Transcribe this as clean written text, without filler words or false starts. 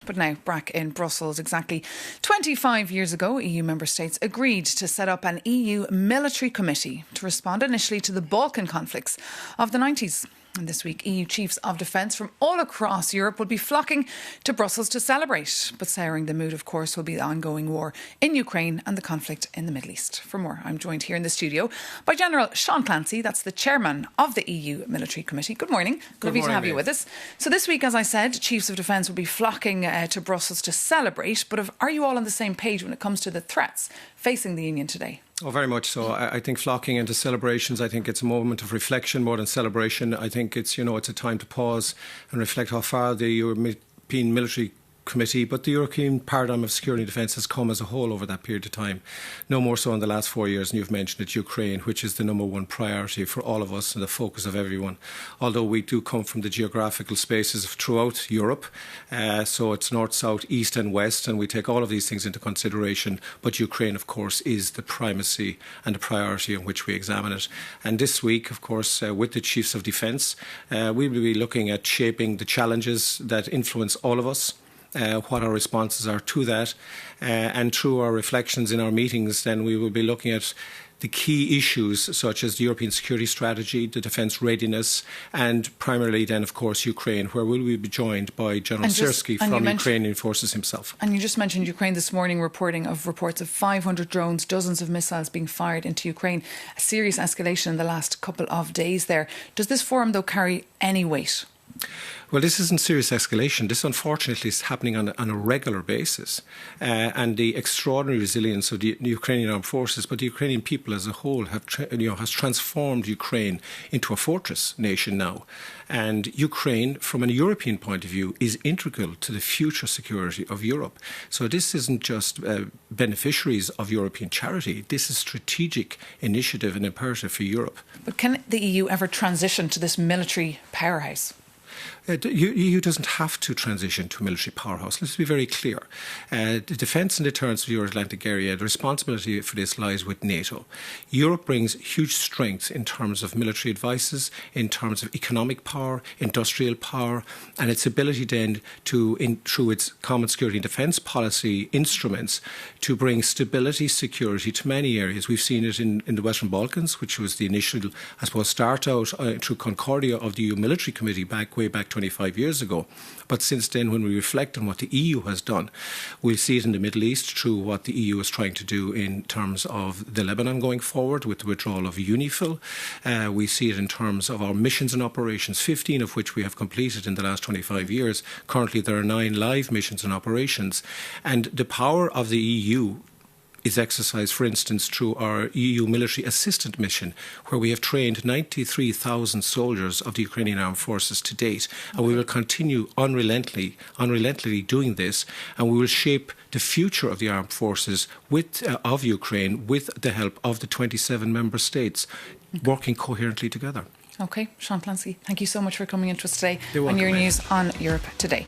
But now, back in Brussels, exactly 25 years ago, EU member states agreed to set up an EU military committee to respond initially to the Balkan conflicts of the 90s. And this week, EU chiefs of defence from all across Europe will be flocking to Brussels to celebrate. But souring the mood, of course, will be the ongoing war in Ukraine and the conflict in the Middle East. For more, I'm joined here in the studio by General Seán Clancy, that's the chairman of the EU Military Committee. Good morning. Lovely to have you with us. So this week, as I said, chiefs of defence will be flocking to Brussels to celebrate. But are you all on the same page when it comes to the threats facing the Union today? Oh, very much so. I think flocking into celebrations, I think it's a moment of reflection more than celebration. I think it's a time to pause and reflect how far the European Military Committee, but the European paradigm of security and defence has come as a whole over that period of time. No more so in the last 4 years, and you've mentioned it, Ukraine, which is the number one priority for all of us and the focus of everyone. Although we do come from the geographical spaces throughout Europe, so it's north, south, east and west, and we take all of these things into consideration. But Ukraine, of course, is the primacy and the priority in which we examine it. And this week, of course, with the Chiefs of Defence, we will be looking at shaping the challenges that influence all of us. What our responses are to that, and through our reflections in our meetings, then we will be looking at the key issues such as the European security strategy, the defence readiness, and primarily then, of course, Ukraine, where we will be joined by General Syrski from Ukrainian forces himself. And you just mentioned Ukraine this morning, reports of 500 drones, dozens of missiles being fired into Ukraine. A serious escalation in the last couple of days there. Does this forum, though, carry any weight? Well, this isn't serious escalation. This, unfortunately, is happening on a regular basis. And the extraordinary resilience of the Ukrainian armed forces, but the Ukrainian people as a whole has transformed Ukraine into a fortress nation now. And Ukraine, from a European point of view, is integral to the future security of Europe. So this isn't just beneficiaries of European charity. This is strategic initiative and imperative for Europe. But can the EU ever transition to this military powerhouse? The EU doesn't have to transition to a military powerhouse. Let's be very clear. The defence and deterrence of the Euro-Atlantic area, the responsibility for this lies with NATO. Europe brings huge strength in terms of military advices, in terms of economic power, industrial power, and its ability then to, through its common security and defence policy instruments, to bring stability, security to many areas. We've seen it in the Western Balkans, which was the initial, I suppose, start out through Concordia of the EU Military Committee way back 25 years ago. But since then, when we reflect on what the EU has done, we'll see it in the Middle East through what the EU is trying to do in terms of the Lebanon going forward with the withdrawal of UNIFIL. We see it in terms of our missions and operations, 15 of which we have completed in the last 25 years. Currently, there are 9 live missions and operations. And the power of the EU is exercised, for instance, through our EU military assistant mission, where we have trained 93,000 soldiers of the Ukrainian armed forces to date. And we will continue unrelentingly doing this, and we will shape the future of the armed forces of Ukraine with the help of the 27 member states, working coherently together. OK, Seán Clancy, thank you so much for coming in to us today You're on welcome, Euronews on Europe Today.